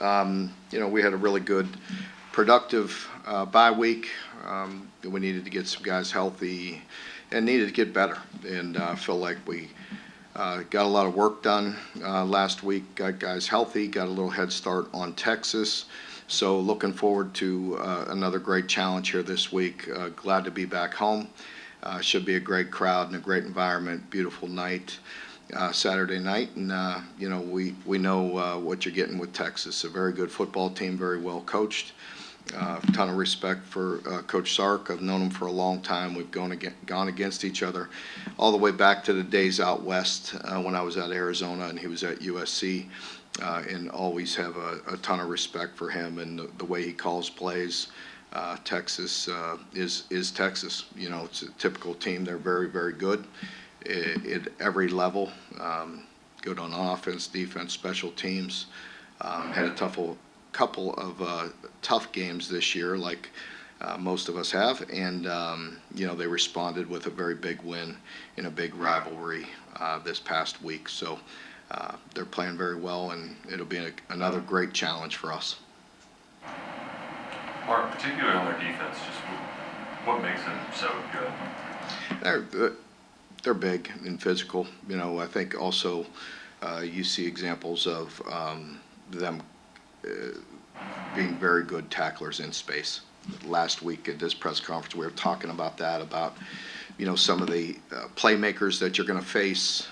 We had a really good, productive bye week. We needed to get some guys healthy and needed to get better. And I feel like we got a lot of work done last week, got guys healthy, got a little head start on Texas. So looking forward to another great challenge here this week. Glad to be back home. Should be a great crowd and a great environment, beautiful night. Saturday night, and we know what you're getting with Texas. A very good football team, very well coached. Ton of respect for Coach Sark. I've known him for a long time. We've gone against each other all the way back to the days out west when I was at Arizona and he was at USC, and always have a ton of respect for him and the way he calls plays. Texas is Texas. It's a typical team. They're very, very good at every level, good on offense, defense, special teams. Had a couple of tough games this year, like most of us have, and they responded with a very big win in a big rivalry this past week. So they're playing very well, and it'll be another great challenge for us. Mark, particularly on their defense, just what makes them so good? They're big and physical. I think also you see examples of them being very good tacklers in space. Last week at this press conference, we were talking about some of the playmakers that you're going to face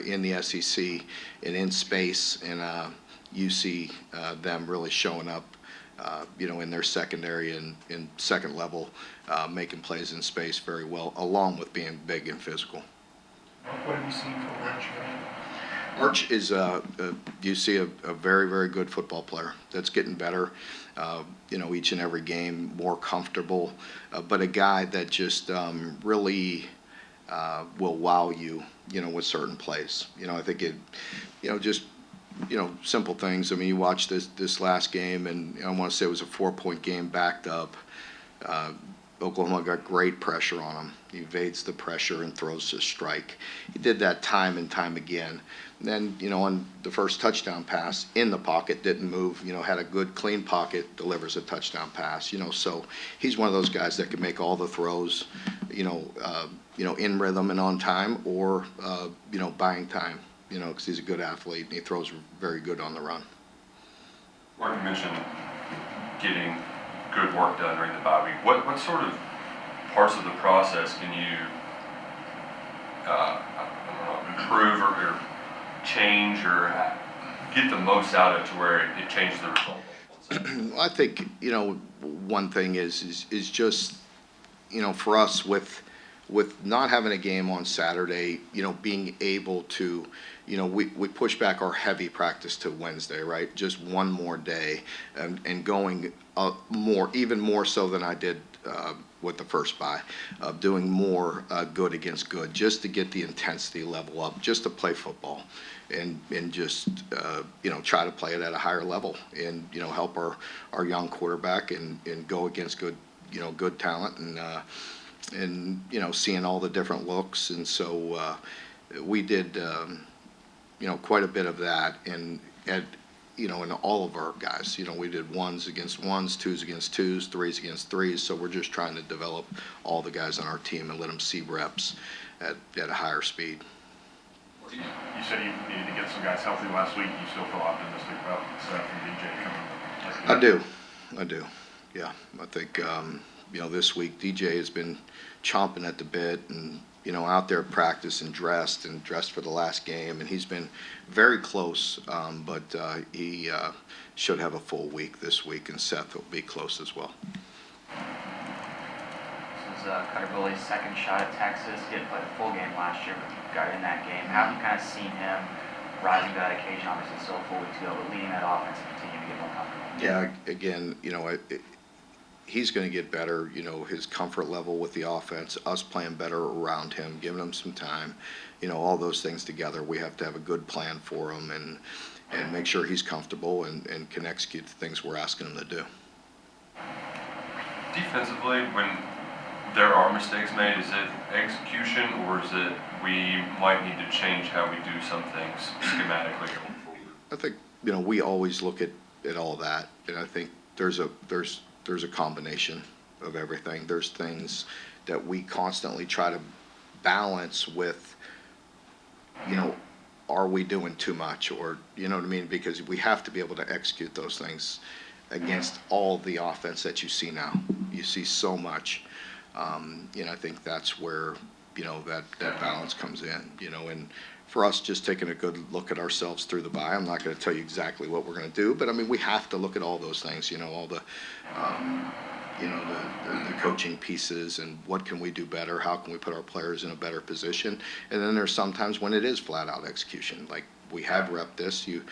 in the SEC and in space, and you see them really showing up in their secondary and in second level, making plays in space very well, along with being big and physical. What have you seen from Arch? Arch is you see a very, very good football player that's getting better, each and every game, more comfortable, but a guy that just really will wow you, with certain plays. I think simple things. I mean, you watch this last game, and I want to say it was a 4-point game backed up. Oklahoma got great pressure on him. He evades the pressure and throws a strike. He did that time and time again. And then, on the first touchdown pass, in the pocket, didn't move, had a good, clean pocket, delivers a touchdown pass, so he's one of those guys that can make all the throws, in rhythm and on time, or, buying time, because he's a good athlete and he throws very good on the run. Mark, you mentioned getting good work done during the bye week. What sort of parts of the process can you improve or change or get the most out of to where it changes the result? I think one thing is just for us with not having a game on Saturday, being able to we push back our heavy practice to Wednesday, right? Just one more day, and going even more so than I did with the first bye, of doing more good against good, just to get the intensity level up, just to play football, and just try to play it at a higher level, and help our young quarterback and go against good talent, and seeing all the different looks. And so we did quite a bit of that, and in all of our guys. We did ones against ones, twos against twos, threes against threes. So we're just trying to develop all the guys on our team and let them see reps at a higher speed. You said you needed to get some guys healthy last week. You still feel optimistic about Seth and DJ coming? I do. Yeah, I think this week DJ has been chomping at the bit, and out there at practice and dressed for the last game, and he's been very close, but he should have a full week this week, and Seth will be close as well. This is Cutter Bully's second shot at Texas. He didn't play the full game last year, but got in that game. How have you kind of seen him rising to that occasion? Obviously still a full week to go, but leading that offense and continuing to get more comfortable. Yeah, again, he's going to get better, his comfort level with the offense, us playing better around him, giving him some time, all those things together. We have to have a good plan for him and make sure he's comfortable and can execute the things we're asking him to do. Defensively, when there are mistakes made, is it execution, or is it we might need to change how we do some things schematically going forward? I think, we always look at at all that, and I think there's a combination of everything. There's things that we constantly try to balance with, are we doing too much, or, you know what I mean? Because we have to be able to execute those things against all the offense that you see now. You see so much. I think that's where, that balance comes in, and for us, just taking a good look at ourselves through the bye. I'm not going to tell you exactly what we're going to do, but I mean, we have to look at all those things, all the, the coaching pieces and what can we do better? How can we put our players in a better position? And then there's sometimes when it is flat out execution, like we have rep this, you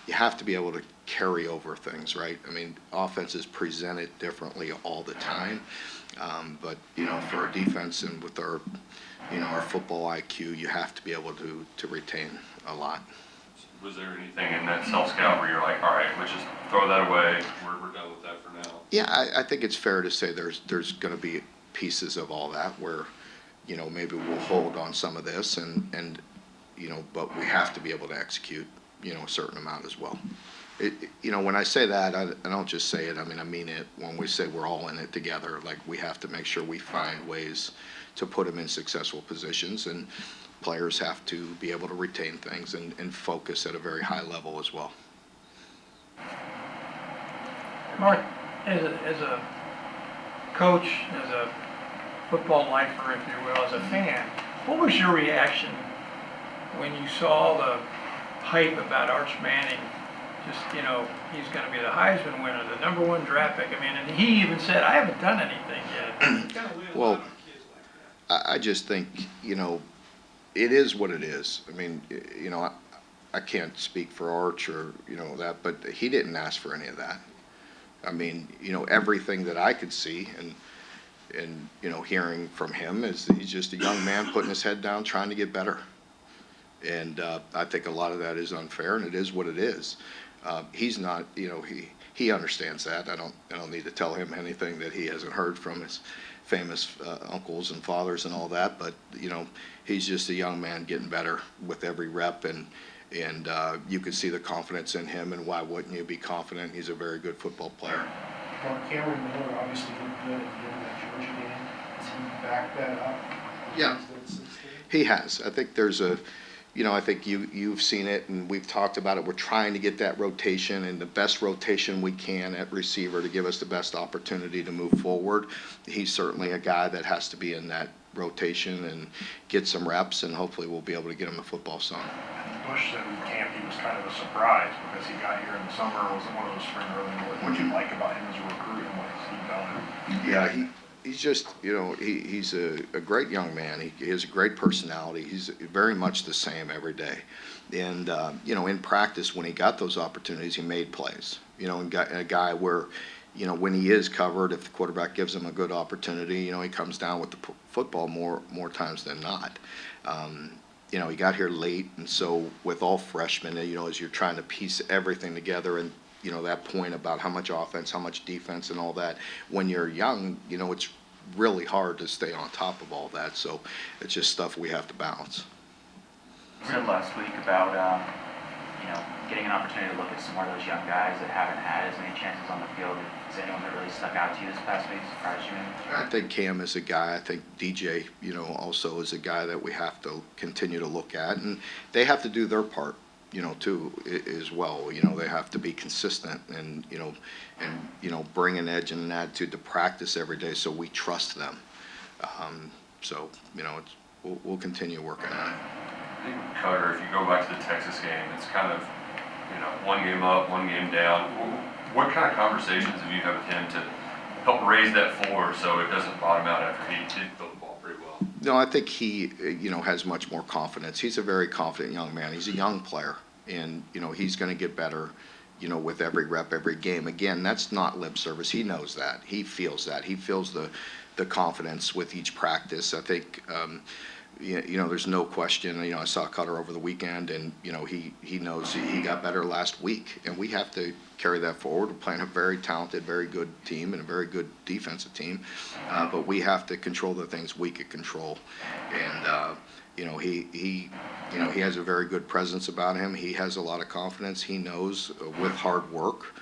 have to be able to carry over things, right? I mean, offenses present it differently all the time. But, for our defense and with our, our football IQ, you have to be able to retain a lot. Was there anything in that self-scout where you're like, all right, let's just throw that away, we're done with that for now? Yeah, I think it's fair to say there's going to be pieces of all that where, maybe we'll hold on some of this and but we have to be able to execute, a certain amount as well. When I say that, I don't just say it, I mean it when we say we're all in it together. Like, we have to make sure we find ways to put them in successful positions, and players have to be able to retain things and focus at a very high level as well. Mark, as a coach, as a football lifer, if you will, as a fan, what was your reaction when you saw the hype about Arch Manning? Just, he's going to be the Heisman winner, the #1 draft pick. I mean, and he even said, I haven't done anything yet. Well, I just think, it is what it is. I mean, I can't speak for Arch or, that, but he didn't ask for any of that. I mean, everything that I could see and hearing from him is that he's just a young man putting his head down, trying to get better. And I think a lot of that is unfair, and it is what it is. He's not, he understands that. I don't need to tell him anything that he hasn't heard from his famous uncles and fathers and all that. But he's just a young man getting better with every rep, and you can see the confidence in him. And why wouldn't you be confident? He's a very good football player. Well, Cameron Miller obviously looked good at the end of that Georgia game. Has he backed that up? Yeah. He has. I think there's I think you've seen it, and we've talked about it. We're trying to get that rotation and the best rotation we can at receiver to give us the best opportunity to move forward. He's certainly a guy that has to be in that rotation and get some reps, and hopefully we'll be able to get him a football song. Bush said in camp he was kind of a surprise because he got here in the summer, wasn't one of those spring early. What do you like about him as a recruit, and what has he done? Yeah, he's just, he's a great young man. He has a great personality. He's very much the same every day. And, in practice, when he got those opportunities, he made plays. And a guy where, when he is covered, if the quarterback gives him a good opportunity, he comes down with the football more times than not. He got here late, and so with all freshmen, as you're trying to piece everything together, and that point about how much offense, how much defense, and all that, when you're young, it's really hard to stay on top of all that. So it's just stuff we have to balance. You said last week about, getting an opportunity to look at some more of those young guys that haven't had as many chances on the field. Is anyone that really stuck out to you this past week, surprised you in? I think Cam is a guy. I think DJ, also is a guy that we have to continue to look at, and they have to do their part, too, as well. They have to be consistent and bring an edge and an attitude to practice every day, so we trust them. We'll continue working on it. I think Cutter, if you go back to the Texas game, it's kind of, one game up, one game down. What kind of conversations have you had with him to help raise that floor so it doesn't bottom out after he did throw the ball pretty well? No, I think he, has much more confidence. He's a very confident young man. He's a young player, and, he's going to get better, with every rep, every game. Again, that's not lip service. He knows that. He feels that. He feels the confidence with each practice. I think, there's no question. I saw Cutter over the weekend, and he knows he got better last week, and we have to carry that forward. We're playing a very talented, very good team, and a very good defensive team, but we have to control the things we can control. And he has a very good presence about him. He has a lot of confidence. He knows with hard work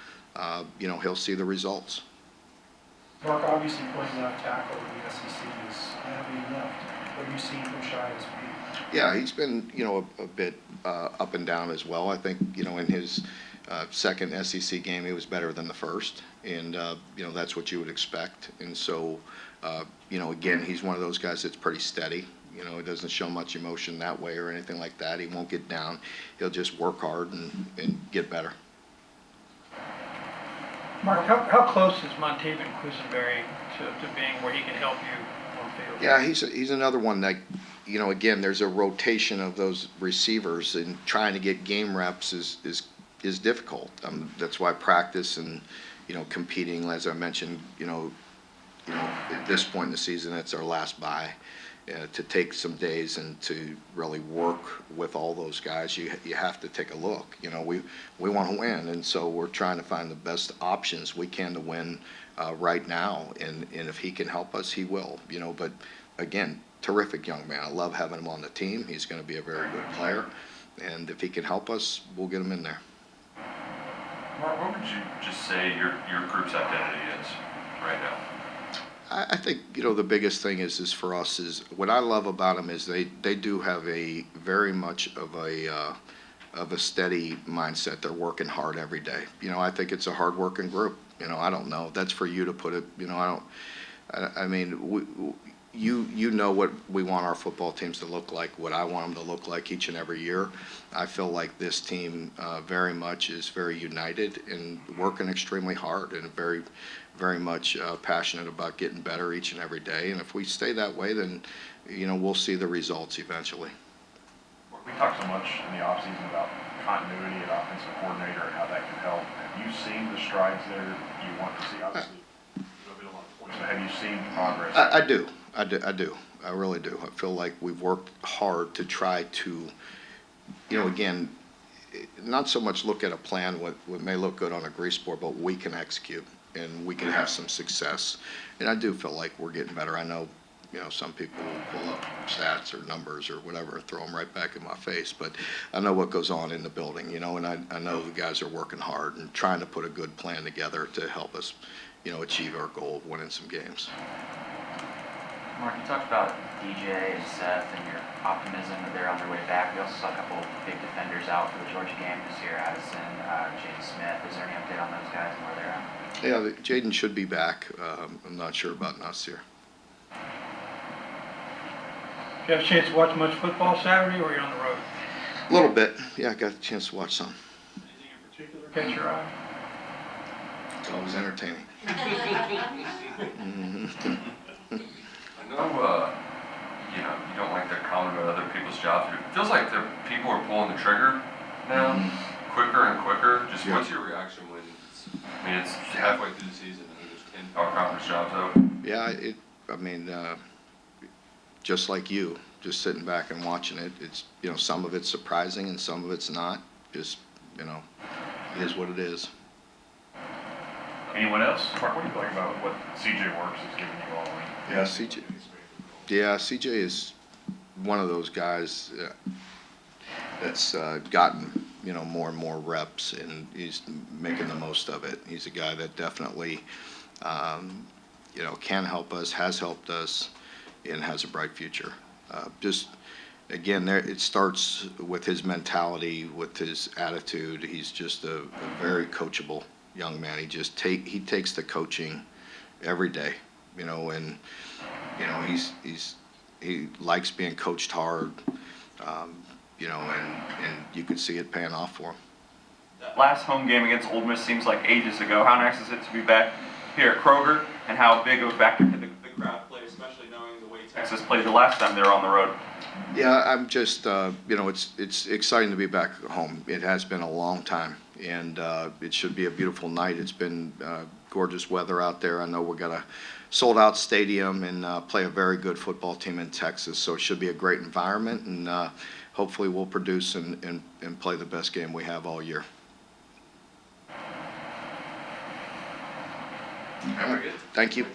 he'll see the results. Mark, obviously playing left tackle in the SEC is heavy enough. What have you seen from Shai this week? Yeah, he's been, a bit up and down as well. I think, in his second SEC game, he was better than the first, and, that's what you would expect. And so, again, he's one of those guys that's pretty steady. He doesn't show much emotion that way or anything like that. He won't get down. He'll just work hard and get better. Mark, how close is Montevan Quisenberry to being where he can help you on field? Yeah, he's another one that, again, there's a rotation of those receivers, and trying to get game reps is difficult. That's why practice and, competing, as I mentioned, at this point in the season, it's our last bye. To take some days and to really work with all those guys, you have to take a look. We want to win, and so we're trying to find the best options we can to win right now. And if he can help us, he will. But again, terrific young man. I love having him on the team. He's going to be a very good player, and if he can help us, we'll get him in there. Mark, what would you just say your group's identity is right now? I think, the biggest thing is for us is what I love about them is they do have a very much of a steady mindset. They're working hard every day. I think it's a hard-working group. I don't know. That's for you to put it. I mean, you know what we want our football teams to look like, what I want them to look like each and every year. I feel like this team very much is very united and working extremely hard and very, very much passionate about getting better each and every day. And if we stay that way, then, we'll see the results eventually. We talked so much in the offseason about continuity at offensive coordinator and how that can help. Have you seen the strides there you want to see? Obviously, there'll be a lot of points, but have you seen progress? I do. I really do. I feel like we've worked hard to try to, again, not so much look at a plan what may look good on a grease board, but we can execute and we can have some success. And I do feel like we're getting better. I know, some people will pull up stats or numbers or whatever and throw them right back in my face, but I know what goes on in the building, and I know the guys are working hard and trying to put a good plan together to help us, achieve our goal of winning some games. Mark, you talked about DJ and Seth and your optimism that they're on their way back. We also saw a couple big defenders out for the Georgia game this year, Addison, Jaden Smith. Is there any update on those guys and where they're at? Yeah, Jaden should be back. I'm not sure about Nasir. Did you have a chance to watch much football Saturday, or were you on the road? A little bit. Yeah, I got a chance to watch some. Anything in particular catch your eye? It's always entertaining. I know, you don't like to comment about other people's jobs, but it feels like the people are pulling the trigger now, quicker and quicker. Just Yeah. what's your reaction when it's halfway through the season and there's 10 power conference jobs open? Yeah, just like you, just sitting back and watching it, it's, some of it's surprising and some of it's not. Just, it is what it is. Anyone else? Mark, what do you like about what CJ Works is giving you all? Yeah, CJ. Yeah, CJ is one of those guys that's gotten, more and more reps, and he's making the most of it. He's a guy that definitely, can help us, has helped us, and has a bright future. Just, again, it starts with his mentality, with his attitude. He's just a very coachable young man. He takes the coaching every day, and he likes being coached hard, and you can see it paying off for him. That last home game against Ole Miss seems like ages ago. How nice is it to be back here at Kroger, and how big of a factor could the crowd play, especially knowing the way Texas played the last time they were on the road? Yeah, I'm just, it's exciting to be back at home. It has been a long time, and it should be a beautiful night. It's been gorgeous weather out there. I know we've got a sold-out stadium and play a very good football team in Texas, so it should be a great environment, and hopefully we'll produce and play the best game we have all year. Thank you.